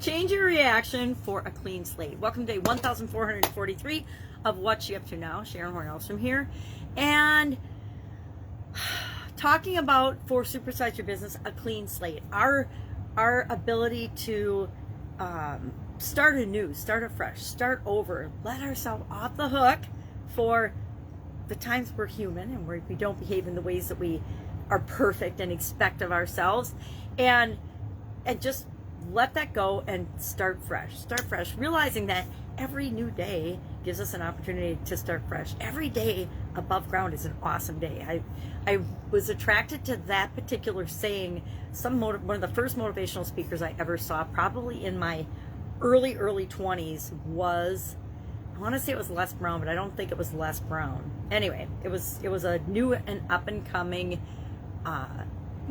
Change your reaction for a clean slate. Welcome to day 1443 of What You Up To Now. Sharon Horne-Ellstrom here. And talking about for Supersize Your Business, a clean slate. Our ability to start anew, start afresh, start over, let ourselves off the hook for the times we're human and we don't behave in the ways that we are perfect and expect of ourselves, and just let that go and start fresh, realizing that every new day gives us an opportunity to start fresh. Every day above ground is an awesome day. I was attracted to that particular saying. One of the first motivational speakers I ever saw, probably in my early 20s, was, I want to say it was Les Brown, but I don't think it was Les Brown. Anyway, it was a new and up and coming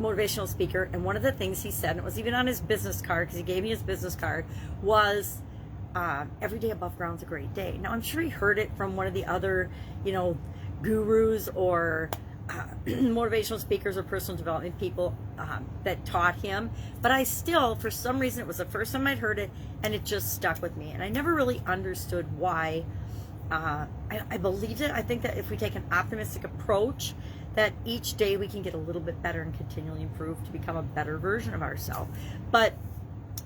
motivational speaker, and one of the things he said, and it was even on his business card, because he gave me his business card, was every day above ground's a great day. Now, I'm sure he heard it from one of the other, gurus or motivational speakers or personal development people that taught him, but I still, for some reason, it was the first time I'd heard it, and it just stuck with me, and I never really understood why. I believed it. I think that if we take an optimistic approach, that each day we can get a little bit better and continually improve to become a better version of ourselves. But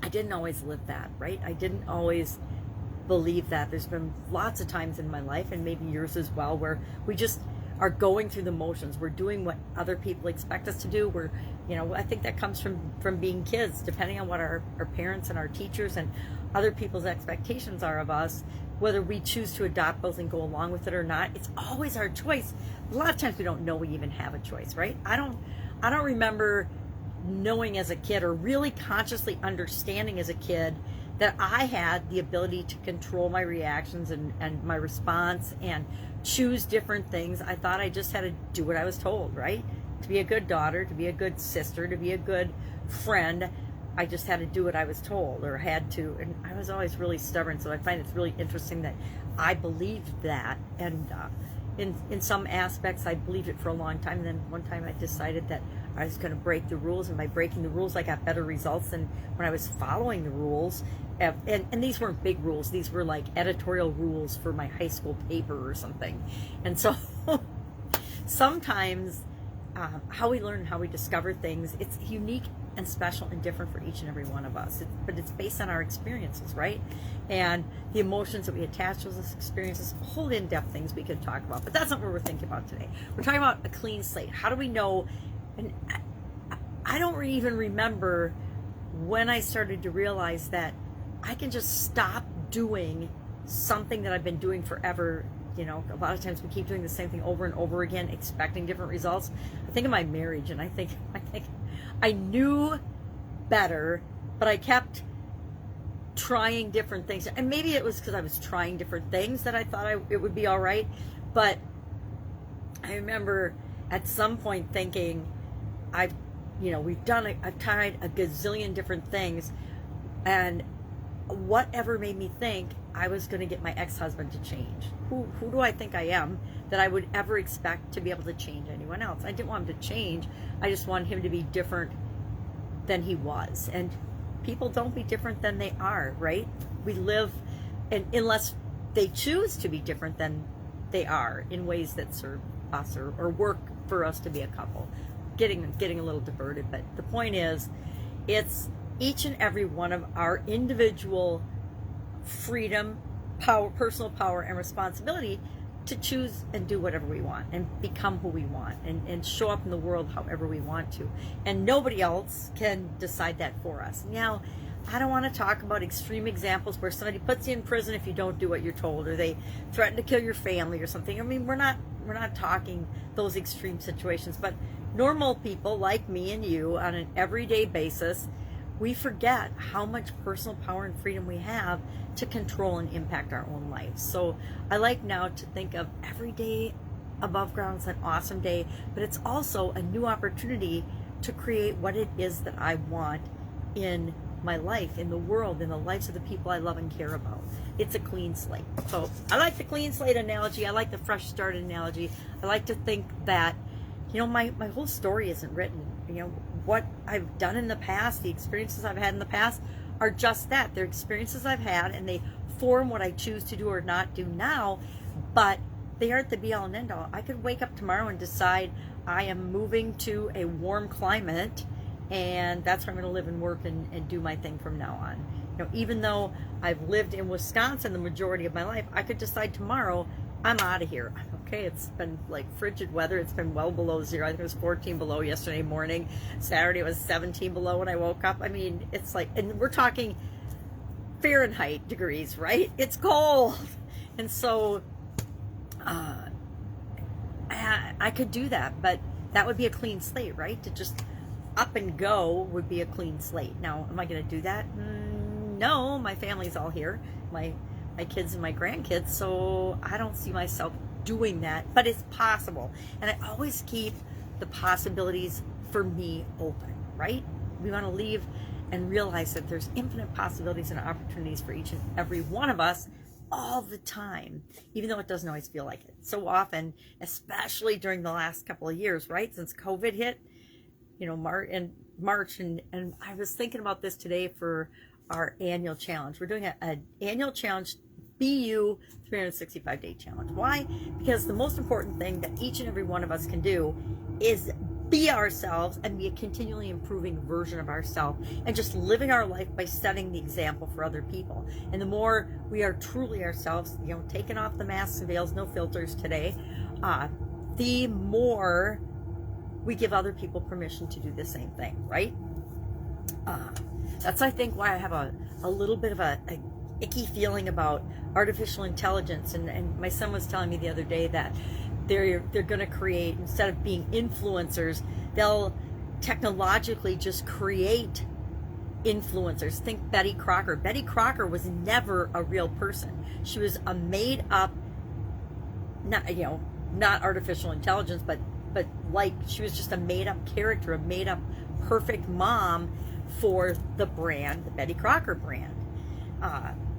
I didn't always live that, right? I didn't always believe that. There's been lots of times in my life, and maybe yours as well, where we just are going through the motions. We're doing what other people expect us to do. We're, I think that comes from being kids, depending on what our parents and our teachers and other people's expectations are of us, whether we choose to adopt those and go along with it or not. It's always our choice. A lot of times we don't know we even have a choice, right? I don't remember knowing as a kid, or really consciously understanding as a kid, that I had the ability to control my reactions and my response and choose different things. I thought I just had to do what I was told, right? To be a good daughter, to be a good sister, to be a good friend, I just had to do what I was told, or had to. And I was always really stubborn, so I find it's really interesting that I believed that. And in some aspects, I believed it for a long time. And then one time I decided that I was going to break the rules, and by breaking the rules, I got better results than when I was following the rules. And these weren't big rules. These were like editorial rules for my high school paper or something. And so sometimes how we learn, how we discover things, it's unique and special and different for each and every one of us. But it's based on our experiences, right? And the emotions that we attach to those experiences, whole in-depth things we could talk about. But that's not what we're thinking about today. We're talking about a clean slate. How do we know? And I don't even remember when I started to realize that I can just stop doing something that I've been doing forever. A lot of times we keep doing the same thing over and over again, expecting different results. I think of my marriage, and I think I knew better, but I kept trying different things. And maybe it was because I was trying different things that I thought it would be all right. But I remember at some point thinking, I've tried a gazillion different things, and whatever made me think I was going to get my ex-husband to change. Who do I think I am that I would ever expect to be able to change anyone else? I didn't want him to change. I just wanted him to be different than he was. And people don't be different than they are, right? We live, and unless they choose to be different than they are in ways that serve us or work for us to be a couple. Getting a little diverted, but the point is, it's each and every one of our individual freedom, power, personal power, and responsibility to choose and do whatever we want and become who we want and show up in the world however we want to. And nobody else can decide that for us. Now, I don't want to talk about extreme examples where somebody puts you in prison if you don't do what you're told, or they threaten to kill your family or something. I mean, we're not talking those extreme situations, but normal people like me and you on an everyday basis, we forget how much personal power and freedom we have to control and impact our own lives. So I like now to think of every day above ground is an awesome day, but it's also a new opportunity to create what it is that I want in my life, in the world, in the lives of the people I love and care about. It's a clean slate. So I like the clean slate analogy. I like the fresh start analogy. I like to think that, my whole story isn't written. what I've done in the past, the experiences I've had in the past are just that. They're experiences I've had, and they form what I choose to do or not do now, but they aren't the be all and end all. I could wake up tomorrow and decide I am moving to a warm climate, and that's where I'm going to live and work and do my thing from now on. Even though I've lived in Wisconsin the majority of my life, I could decide tomorrow I'm out of here. Okay, it's been like frigid weather. It's been well below zero. I think it was 14 below yesterday morning. Saturday it was 17 below when I woke up. I mean, it's like, and we're talking Fahrenheit degrees, right? It's cold. And so I could do that, but that would be a clean slate, right? To just up and go would be a clean slate. Now, am I going to do that? No, my family's all here. My kids and my grandkids, so I don't see myself doing that, but it's possible. And I always keep the possibilities for me open, right? We want to leave and realize that there's infinite possibilities and opportunities for each and every one of us all the time, even though it doesn't always feel like it. So often, especially during the last couple of years, right? Since COVID hit, March, and I was thinking about this today for our annual challenge. We're doing an annual challenge, BU 365-day challenge. Why? Because the most important thing that each and every one of us can do is be ourselves and be a continually improving version of ourselves, and just living our life by setting the example for other people. And the more we are truly ourselves, taking off the masks and veils, no filters today, the more we give other people permission to do the same thing, right? That's, I think, why I have a little bit of a icky feeling about artificial intelligence. And my son was telling me the other day that they're going to create, instead of being influencers, they'll technologically just create influencers. Think Betty Crocker. Betty Crocker was never a real person. She was a made up, not artificial intelligence, but like she was just a made up character, a made up perfect mom for the brand, the Betty Crocker brand.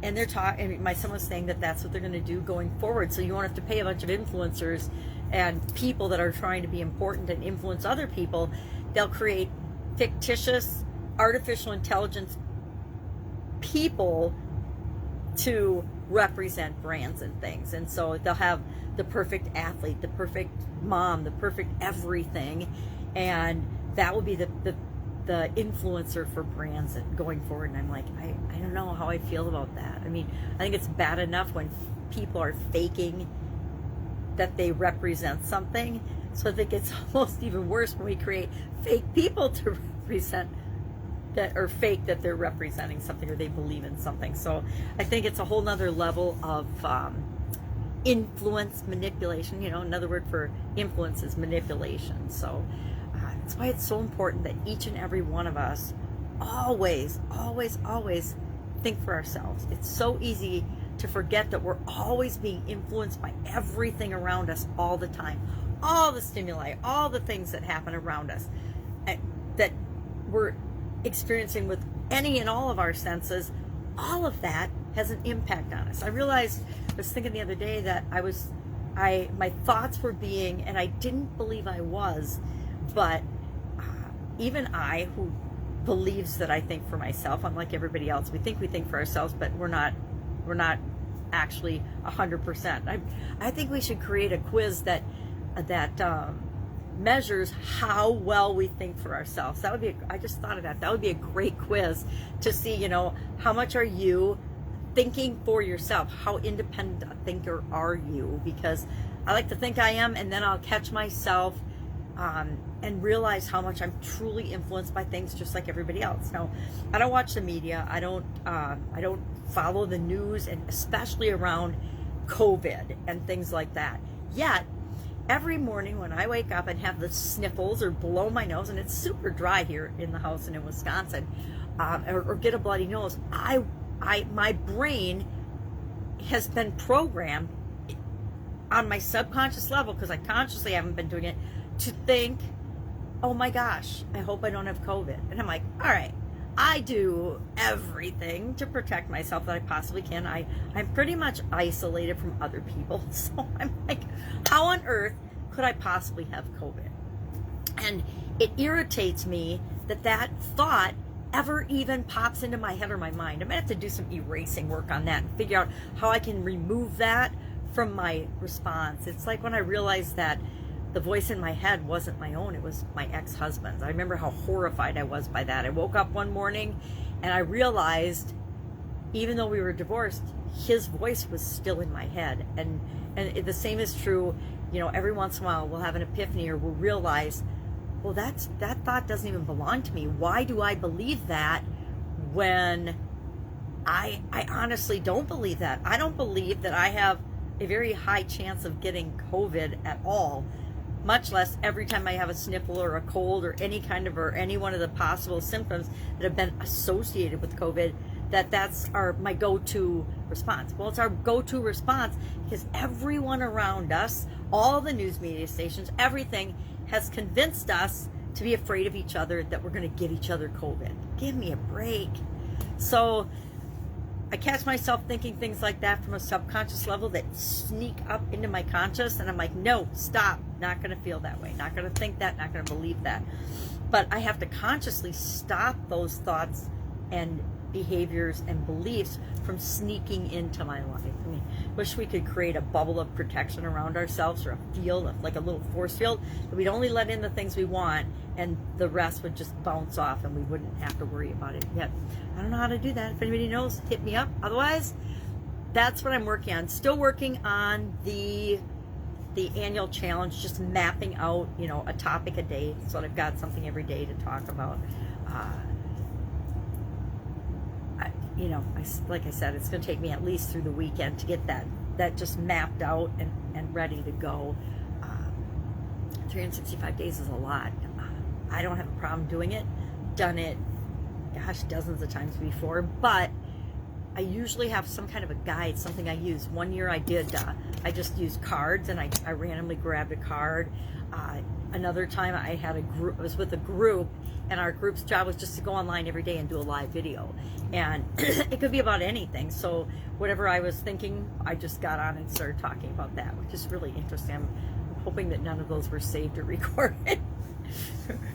And they're talking, my son was saying that that's what they're going to do going forward. So you won't have to pay a bunch of influencers and people that are trying to be important and influence other people. They'll create fictitious artificial intelligence people to represent brands and things. And so they'll have the perfect athlete, the perfect mom, the perfect everything. And that will be the influencer for brands going forward. And I'm like, I don't know how I feel about that. I mean, I think it's bad enough when people are faking that they represent something. So I think it's almost even worse when we create fake people to represent that, or fake that they're representing something or they believe in something. So I think it's a whole nother level of influence manipulation. Another word for influence is manipulation. So that's why it's so important that each and every one of us always think for ourselves. It's so easy to forget that we're always being influenced by everything around us all the time. All the stimuli, all the things that happen around us that we're experiencing with any and all of our senses, all of that has an impact on us. I realized, I was thinking the other day that my thoughts were being, and I didn't believe I was, but even I, who believes that I think for myself, unlike everybody else, we think for ourselves, but we're not actually 100%. I think we should create a quiz that measures how well we think for ourselves. That would be, I just thought of that. That would be a great quiz to see, how much are you thinking for yourself? How independent a thinker are you? Because I like to think I am, and then I'll catch myself and realize how much I'm truly influenced by things just like everybody else. Now, I don't watch the media. I don't follow the news, and especially around COVID and things like that. Yet, every morning when I wake up and have the sniffles or blow my nose, and it's super dry here in the house and in Wisconsin, or get a bloody nose, my brain has been programmed on my subconscious level, because I consciously haven't been doing it, to think, oh my gosh, I hope I don't have COVID. And I'm like, all right, I do everything to protect myself that I possibly can. I'm pretty much isolated from other people. So I'm like, how on earth could I possibly have COVID? And it irritates me that that thought ever even pops into my head or my mind. I might have to do some erasing work on that and figure out how I can remove that from my response. It's like when I realized that the voice in my head wasn't my own, it was my ex-husband's. I remember how horrified I was by that. I woke up one morning and I realized, even though we were divorced, his voice was still in my head. And the same is true, you know, every once in a while we'll have an epiphany or we'll realize, well, that thought doesn't even belong to me. Why do I believe that when I honestly don't believe that? I don't believe that I have a very high chance of getting COVID at all, much less every time I have a sniffle or a cold or any kind of, or any one of the possible symptoms that have been associated with COVID, that's my go-to response. Well, it's our go-to response because everyone around us, all the news media stations, everything has convinced us to be afraid of each other, that we're going to give each other COVID. Give me a break. So I catch myself thinking things like that from a subconscious level that sneak up into my conscious, and I'm like, no, stop. Not going to feel that way. Not going to think that. Not going to believe that. But I have to consciously stop those thoughts and behaviors and beliefs from sneaking into my life. I mean, wish we could create a bubble of protection around ourselves, or a field, like a little force field, that we'd only let in the things we want and the rest would just bounce off and we wouldn't have to worry about it. Yet I don't know how to do that. If anybody knows, hit me up. Otherwise, that's what I'm working on. Still working on the annual challenge, just mapping out, you know, a topic a day so that I've got something every day to talk about. You know, like I said, it's going to take me at least through the weekend to get that just mapped out and ready to go. 365 days is a lot. I don't have a problem doing it. Done it, gosh, dozens of times before, but I usually have some kind of a guide, something I use. One year I just used cards, and I randomly grabbed a card. Another time I had a group, I was with a group, and our group's job was just to go online every day and do a live video. And it could be about anything. So whatever I was thinking, I just got on and started talking about that, which is really interesting. I'm hoping that none of those were saved or recorded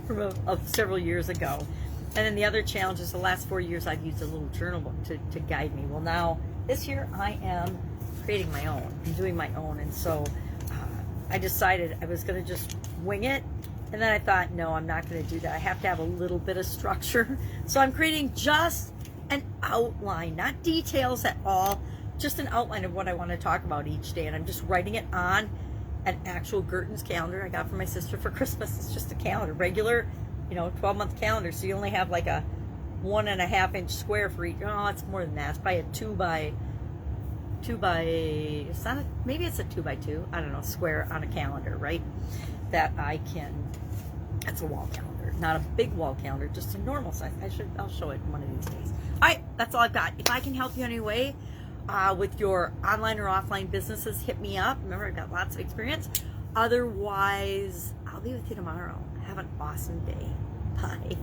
from several years ago. And then the other challenge is the last 4 years I've used a little journal book to guide me. Well, now this year I am creating my own. I'm doing my own. And so I decided I was going to just wing it. And then I thought, no, I'm not going to do that. I have to have a little bit of structure. So I'm creating just an outline, not details at all, just an outline of what I want to talk about each day. And I'm just writing it on an actual Gerton's calendar I got from my sister for Christmas. It's just a calendar, regular, 12-month calendar. So you only have like a 1.5 inch square for each. Oh, it's more than that. It's probably a 2 by, it's not maybe it's a 2 by 2, I don't know, square on a calendar, right? That I can, that's a wall calendar, not a big wall calendar, just a normal size. I'll show it one of these days. All right, that's all I've got. If I can help you in any way with your online or offline businesses, hit me up. Remember, I've got lots of experience. Otherwise, I'll be with you tomorrow. Have an awesome day. Bye.